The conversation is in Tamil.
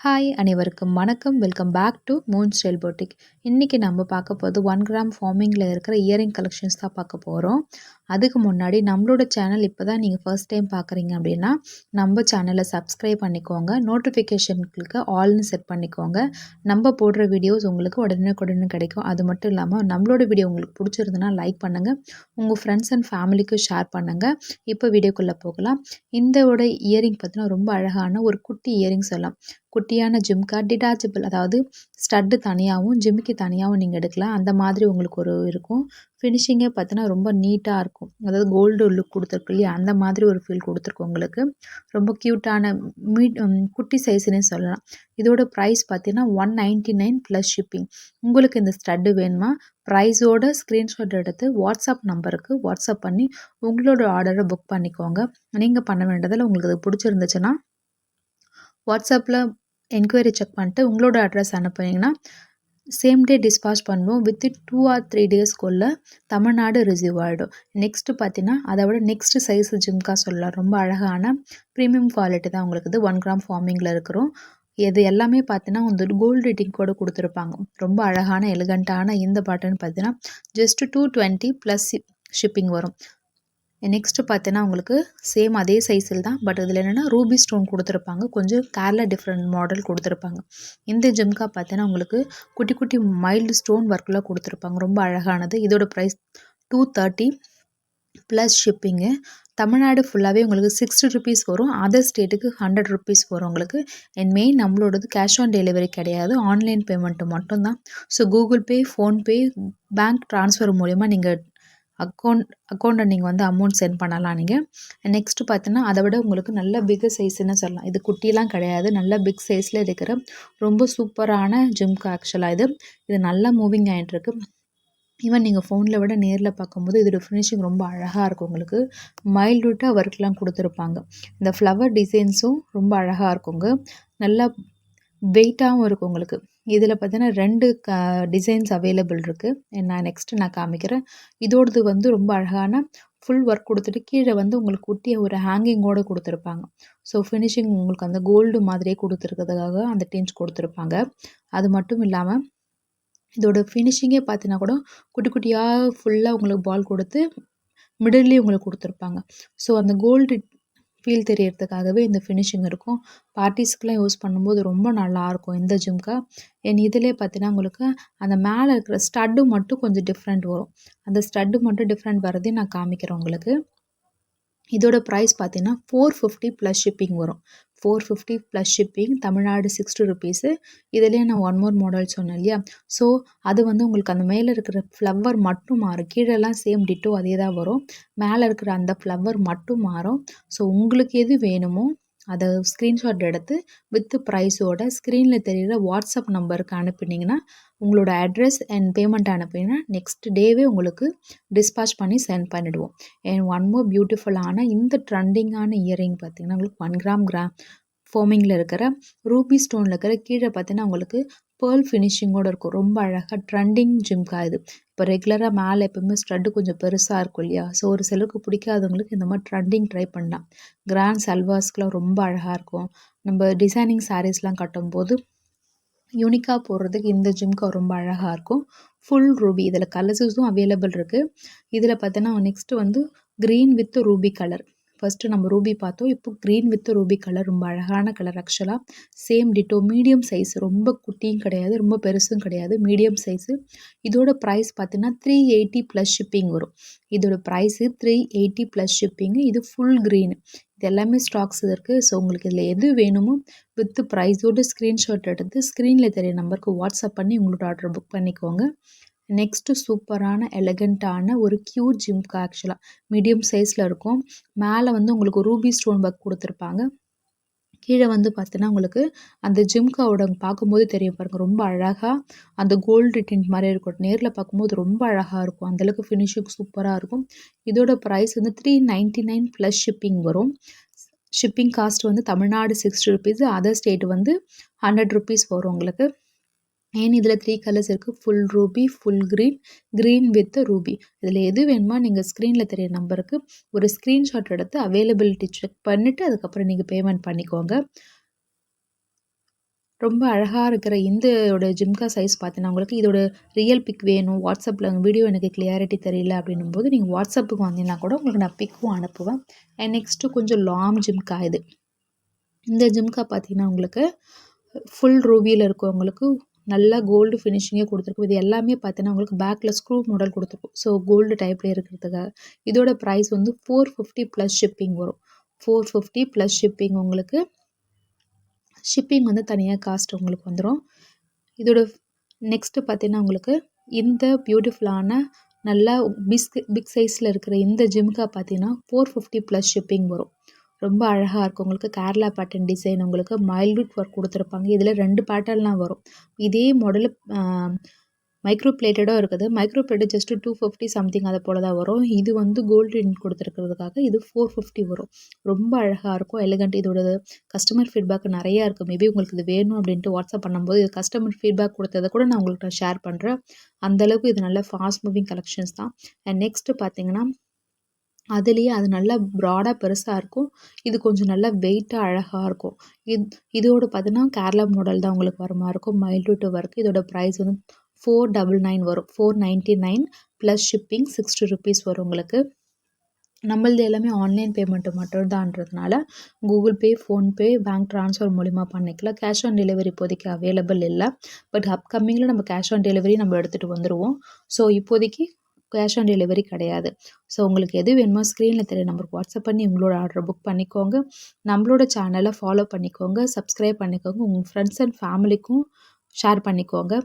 ஹாய் அனைவருக்கும் வணக்கம். Welcome back to Moon Style Boutique. இன்றைக்கி நம்ம பார்க்க போகிறது 1 கிராம் ஃபார்மிங்கில் இருக்கிற இயரிங் கலெக்ஷன்ஸ் தான் பார்க்க போகிறோம். அதுக்கு முன்னாடி நம்மளோட சேனல் இப்போ தான் நீங்கள் ஃபர்ஸ்ட் டைம் பார்க்குறீங்க அப்படின்னா நம்ம சேனலை சப்ஸ்கிரைப் பண்ணிக்கோங்க. நோட்டிஃபிகேஷனுக்கு ஆல்னு செட் பண்ணிக்கோங்க. நம்ம போடுற வீடியோஸ் உங்களுக்கு உடனுக்குடன் கிடைக்கும். அது மட்டும் இல்லாமல் நம்மளோட வீடியோ உங்களுக்கு பிடிச்சிருந்துன்னா லைக் பண்ணுங்கள். உங்கள் ஃப்ரெண்ட்ஸ் அண்ட் ஃபேமிலிக்கு ஷேர் பண்ணுங்கள். இப்போ வீடியோக்குள்ளே போகலாம். இந்தோட இயரிங் பார்த்தீங்கன்னா ரொம்ப அழகான ஒரு குட்டி இயரிங் சொல்லலாம். குட்டியான ஜிம்கா டிட்டாச்சபிள், அதாவது ஸ்டட்டு தனியாகவும் ஜிமிக்கி தனியாகவும் நீங்கள் எடுக்கலாம். அந்த மாதிரி உங்களுக்கு ஒரு இருக்கும். ஃபினிஷிங்கே பார்த்தீங்கன்னா ரொம்ப நீட்டாக இருக்கும். அதாவது கோல்டு லுக் கொடுத்துருக்கு இல்லையா, அந்த மாதிரி ஒரு ஃபீல் கொடுத்துருக்கு உங்களுக்கு. ரொம்ப க்யூட்டான குட்டி சைஸ்னே சொல்லலாம். இதோட ப்ரைஸ் பார்த்தீங்கன்னா 199 ப்ளஸ் ஷிப்பிங். உங்களுக்கு இந்த ஸ்டட்டு வேணுமா, ப்ரைஸோட ஸ்க்ரீன்ஷாட் எடுத்து வாட்ஸ்அப் நம்பருக்கு வாட்ஸ்அப் பண்ணி உங்களோட ஆர்டரை புக் பண்ணிக்கோங்க. நீங்கள் பண்ண வேண்டியதில் உங்களுக்கு அது பிடிச்சிருந்துச்சுன்னா வாட்ஸ்அப்பில் என்கொயரி செக் பண்ணிட்டு உங்களோட அட்ரஸ் அனுப்புனீங்கன்னா சேம் டே டிஸ்பாச் பண்ணுவோம். வித்தின் 2 or 3 டேஸ்க்குள்ளே தமிழ்நாடு ரிசீவ் ஆகிடும். நெக்ஸ்ட்டு பார்த்தீங்கன்னா அதை விட நெக்ஸ்ட் சைஸ் ஜிம்கா சொல்லலாம். ரொம்ப அழகான ப்ரீமியம் குவாலிட்டி தான் உங்களுக்கு இது 1 கிராம் ஃபார்மிங்கில் இருக்கிறோம். இது எல்லாமே பார்த்தீங்கன்னா வந்து கோல்டு ரேட்டிங் கூட கொடுத்துருப்பாங்க. ரொம்ப அழகான எலிகண்ட்டான இந்த பாட்டன் பார்த்தீங்கன்னா ஜஸ்ட் 220 ப்ளஸ் ஷிப்பிங் வரும். நெக்ஸ்ட்டு பார்த்தீங்கன்னா உங்களுக்கு சேம் அதே சைஸில் தான், பட் இதில் என்னென்னா ரூபி ஸ்டோன் கொடுத்துருப்பாங்க. கொஞ்சம் கேரளா டிஃப்ரெண்ட் மாடல் கொடுத்துருப்பாங்க. இந்த ஜிம்கா பார்த்தீங்கன்னா உங்களுக்கு குட்டி குட்டி மைல்டு ஸ்டோன் ஒர்க்கில் கொடுத்துருப்பாங்க. ரொம்ப அழகானது. இதோட ப்ரைஸ் 230 ப்ளஸ் ஷிப்பிங்கு. தமிழ்நாடு ஃபுல்லாகவே உங்களுக்கு 60 ருபீஸ் வரும். அதர் ஸ்டேட்டுக்கு 100 ருபீஸ் வரும் உங்களுக்கு. அண்ட் மெயின் நம்மளோடது கேஷ் ஆன் டெலிவரி கிடையாது, ஆன்லைன் பேமெண்ட்டு மட்டும்தான். So Google Pay, PhonePe, bank transfer மூலிமா நீங்கள் அக்கௌண்ட்டை நீங்கள் வந்து அமௌண்ட் சென்ட் பண்ணலாம். நீங்கள் நெக்ஸ்ட்டு பார்த்தீங்கன்னா அதை விட உங்களுக்கு நல்ல பிக் சைஸ்ன்னு சொல்லலாம். இது குட்டிலாம் கிடையாது, நல்ல பிக் சைஸில் இருக்கிற ரொம்ப சூப்பரான ஜிம்கா. ஆக்சுவலாக இது நல்லா மூவிங் ஆகிட்டுருக்கு. ஈவன் நீங்கள் ஃபோனில் விட நேரில் பார்க்கும்போது இதோட ஃபினிஷிங் ரொம்ப அழகாக இருக்கும். உங்களுக்கு மைல்டூட்டாக ஒர்க்லாம் கொடுத்துருப்பாங்க. இந்த ஃப்ளவர் டிசைன்ஸும் ரொம்ப அழகாக இருக்குங்க. நல்லா வெயிட்டாகவும் இருக்கும் உங்களுக்கு. இதில் பார்த்தீங்கன்னா 2 டிசைன்ஸ் அவைலபிள் இருக்குது. நான் காமிக்கிறேன். இதோடது வந்து ரொம்ப அழகான ஃபுல் ஒர்க் கொடுத்துட்டு கீழே வந்து உங்களுக்கு குட்டிய ஒரு ஹேங்கிங்கோடு கொடுத்துருப்பாங்க. ஸோ ஃபினிஷிங் உங்களுக்கு அந்த கோல்டு மாதிரியே கொடுத்துருக்கிறதுக்காக அந்த டிஞ்ச் கொடுத்துருப்பாங்க. அது மட்டும் இல்லாமல் இதோட ஃபினிஷிங்கே பார்த்தீங்கன்னா கூட குட்டி குட்டியாக ஃபுல்லாக உங்களுக்கு பால் கொடுத்து மிடில்லேயே உங்களுக்கு கொடுத்துருப்பாங்க. ஸோ அந்த கோல்டு ஃபீல் தெரியறதுக்காகவே இந்த ஃபினிஷிங் இருக்கும். பார்ட்டிஸ்க்கெலாம் யூஸ் பண்ணும்போது ரொம்ப நல்லாயிருக்கும் இந்த ஜிம்கா. இதிலே பார்த்தீங்கன்னா உங்களுக்கு அந்த மேலே இருக்கிற ஸ்டட்டு மட்டும் கொஞ்சம் டிஃப்ரெண்ட் வரும். அந்த ஸ்டட்டு மட்டும் டிஃப்ரெண்ட் வரதையும் நான் காமிக்கிறேன் உங்களுக்கு. இதோட ப்ரைஸ் பார்த்தீங்கன்னா 450 ப்ளஸ் ஷிப்பிங் வரும். 450 ப்ளஸ் ஷிப்பிங். தமிழ்நாடு 60 ருபீஸு. இதிலே நான் ஒன் மோர் மாடல் சொன்னேன் இல்லையா, ஸோ அது வந்து உங்களுக்கு அந்த மேலே இருக்கிற ஃப்ளவர் மட்டும் மாறும். கீழெல்லாம் சேம் டிட்டோ அதே தான் வரும். மேலே இருக்கிற அந்த ஃப்ளவர் மட்டும் மாறும். ஸோ உங்களுக்கு எது வேணுமோ அதை ஸ்க்ரீன்ஷாட் எடுத்து வித் ப்ரைஸோட ஸ்க்ரீனில் தெரிகிற வாட்ஸ்அப் நம்பருக்கு அனுப்பினீங்கன்னா உங்களோட அட்ரஸ் அண்ட் பேமெண்ட் அனுப்பினீங்கன்னா நெக்ஸ்ட் டேவே உங்களுக்கு டிஸ்பாச் பண்ணி சென்ட் பண்ணிவிடுவோம். அண்ட் ஒன் மோர் பியூட்டிஃபுல்லான இந்த ட்ரெண்டிங்கான இயரிங் பார்த்திங்கன்னா உங்களுக்கு 1 கிராம் ஃபார்மிங்கில் இருக்கிற ரூபி ஸ்டோனில் இருக்கிற கீழே பார்த்தீங்கன்னா உங்களுக்கு பேர்ல் ஃபினிஷிங்கோடு இருக்கும். ரொம்ப அழகாக ட்ரெண்டிங் ஜிம்கா இது. இப்போ ரெகுலராக மேலே எப்போவுமே ஸ்டட்டு கொஞ்சம் பெருசாக இருக்கும் இல்லையா, ஸோ ஒரு சிலருக்கு பிடிக்காதவங்களுக்கு இந்த மாதிரி ட்ரெண்டிங் ட்ரை பண்ணலாம். கிராண்ட் சல்வாஸ்க்கெலாம் ரொம்ப அழகாக இருக்கும். நம்ம டிசைனிங் சாரீஸ்லாம் கட்டும்போது யூனிக்காக போடுறதுக்கு இந்த ஜிம்கா ரொம்ப அழகாக இருக்கும். Full Ruby. இதில் கலர்ஸும் அவைலபிள் இருக்குது. இதில் பார்த்தோன்னா நெக்ஸ்ட்டு வந்து green with Ruby colour. First நம்ம ரூபி பார்த்தோம், இப்போ க்ரீன் வித் ரூபி கலர். ரொம்ப அழகான கலர். ஆக்சுவலாக சேம் டிட்டோ மீடியம் சைஸ். ரொம்ப குட்டியும் கிடையாது, ரொம்ப பெருசும் கிடையாது, மீடியம் சைஸு. இதோட ப்ரைஸ் பார்த்தீங்கன்னா 380 ப்ளஸ் ஷிப்பிங் வரும். இதோட ப்ரைஸு 380 ப்ளஸ் ஷிப்பிங்கு. இது ஃபுல் க்ரீன். இது எல்லாமே ஸ்டாக்ஸ் இருக்குது. ஸோ உங்களுக்கு இதில் எது வேணுமோ வித் ப்ரைஸோடு ஸ்க்ரீன்ஷாட் எடுத்து ஸ்க்ரீனில் தெரிய நம்பருக்கு வாட்ஸ்அப் பண்ணி உங்களோட ஆர்டர் புக் பண்ணிக்கோங்க. நெக்ஸ்ட்டு சூப்பரான எலகண்ட்டான ஒரு க்யூட் ஜிம்கா. ஆக்சுவலாக மீடியம் சைஸில் இருக்கும். மேலே வந்து உங்களுக்கு ரூபி ஸ்டோன் ஒர்க் கொடுத்துருப்பாங்க. கீழே வந்து பார்த்தீங்கன்னா உங்களுக்கு அந்த ஜிம்காவோட பார்க்கும்போது தெரியும் பாருங்கள், ரொம்ப அழகாக அந்த கோல்டு டிண்ட் மாதிரி இருக்கும். நேரில் பார்க்கும்போது ரொம்ப அழகாக இருக்கும். அந்தளவுக்கு ஃபினிஷிங் சூப்பராக இருக்கும். இதோட ப்ரைஸ் வந்து 399 ப்ளஸ் ஷிப்பிங் வரும். ஷிப்பிங் காஸ்ட் வந்து தமிழ்நாடு 60 ருபீஸ், அதர் ஸ்டேட் வந்து 100 ருபீஸ் வரும் உங்களுக்கு. ஏன் இதில் 3 கலர்ஸ் இருக்குது. Full Ruby, full green, green with Ruby. இதில் எது வேணுமோ நீங்கள் ஸ்க்ரீனில் தெரிய நம்பருக்கு ஒரு ஸ்க்ரீன்ஷாட் எடுத்து அவைலபிலிட்டி செக் பண்ணிவிட்டு அதுக்கப்புறம் நீங்கள் பேமெண்ட் பண்ணிக்கோங்க. ரொம்ப அழகா இருக்கிற இந்தோட ஜிம்கா சைஸ் பார்த்தீங்கன்னா, உங்களுக்கு இதோட ரியல் பிக் வேணும். வாட்ஸ்அப்பில் வீடியோ எனக்கு கிளியாரிட்டி தெரியல அப்படின்னும்போது, நீங்கள் வாட்ஸ்அப்புக்கு வந்தீங்கன்னா கூட உங்களுக்கு நான் பிக்கும் அனுப்புவேன். அண்ட் நெக்ஸ்ட்டு கொஞ்சம் லாங் ஜிம்கா இது. இந்த ஜிம்கா பார்த்தீங்கன்னா, உங்களுக்கு ஃபுல் ரூபியில் இருக்கும். உங்களுக்கு நல்லா கோல்டு ஃபினிஷிங்கே கொடுத்துருக்கும். இது எல்லாமே பார்த்தீங்கன்னா, உங்களுக்கு பேக்கில் ஸ்க்ரூ மாடல் கொடுத்துருக்கும். ஸோ கோல்டு டைப்பில் இருக்கிறதுக்காக. இதோட ப்ரைஸ் வந்து 450 ப்ளஸ் ஷிப்பிங் வரும். 450 ப்ளஸ் ஷிப்பிங் உங்களுக்கு. ஷிப்பிங் வந்து தனியாக காஸ்ட் உங்களுக்கு வந்துடும். இதோட நெக்ஸ்ட்டு பார்த்தீங்கன்னா, உங்களுக்கு இந்த பியூட்டிஃபுல்லான நல்லா பிக் சைஸில் இருக்கிற இந்த ஜிம்கா பார்த்தீங்கன்னா 450 ப்ளஸ் ஷிப்பிங் வரும். ரொம்ப அழகாக இருக்கும். உங்களுக்கு கேரளா பேட்டர்ன் டிசைன் உங்களுக்கு மைல்டுட் ஒர்க் கொடுத்துருப்பாங்க. இதில் 2 பேட்டர்ன்லாம் வரும். இதே மாடல் மைக்ரோ பிளேட்டடும் இருக்குது. மைக்ரோ பிளேட்டட் ஜஸ்ட் 250 சம்திங் அதை போல தான் வரும். இது வந்து கோல்டு கொடுத்துருக்கிறதுக்காக இது 450 வரும். ரொம்ப அழகாக இருக்கும். எலிகண்ட். இதோட கஸ்டமர் ஃபீட்பேக் நிறையா இருக்குது. மேபி உங்களுக்கு இது வேணும் அப்படின்ட்டு வாட்ஸ்அப் பண்ணும்போது இது கஸ்டமர் ஃபீட்பேக் கொடுத்ததை கூட நான் உங்களுக்கு ஷேர் பண்ணுறேன். அந்தளவுக்கு இது நல்ல ஃபாஸ்ட் மூவிங் கலெக்ஷன்ஸ் தான். அண்ட் நெக்ஸ்ட்டு பார்த்தீங்கன்னா, அதுலேயே அது நல்லா ப்ராடாக பெருசாக இருக்கும். இது கொஞ்சம் நல்லா வெயிட்டாக அழகாக இருக்கும். இதோட பார்த்தீங்கன்னா கேரளா மாடல் தான் உங்களுக்கு வர மாதிரி இருக்கும். Mild to work. இதோட ப்ரைஸ் வந்து 499 வரும். 499 ப்ளஸ் ஷிப்பிங் 60 ருபீஸ் வரும் உங்களுக்கு. நம்மளது எல்லாமே ஆன்லைன் பேமெண்ட்டு மட்டும்தான்றதுனால Google Pay, PhonePe, bank transfer மூலிமா பண்ணிக்கலாம். கேஷ் ஆன் டெலிவரி இப்போதைக்கு அவைலபிள் இல்லை. பட் அப்கமிங்கில் நம்ம கேஷ் ஆன் டெலிவரி நம்ம எடுத்துகிட்டு வந்துடுவோம். ஸோ இப்போதைக்கு கேஷ் ஆன் டெலிவரி கிடையாது. ஸோ உங்களுக்கு எது வேணுமோ ஸ்க்ரீனில் தெரிய நம்பருக்கு வாட்ஸ்அப் பண்ணி உங்களோட ஆர்டரை புக் பண்ணிக்கோங்க. நம்மளோட சேனலை ஃபாலோ பண்ணிக்கோங்க, சப்ஸ்கிரைப் பண்ணிக்கோங்க, உங்கள் ஃப்ரெண்ட்ஸ் அண்ட் ஃபேமிலிக்கும் ஷேர் பண்ணிக்கோங்க.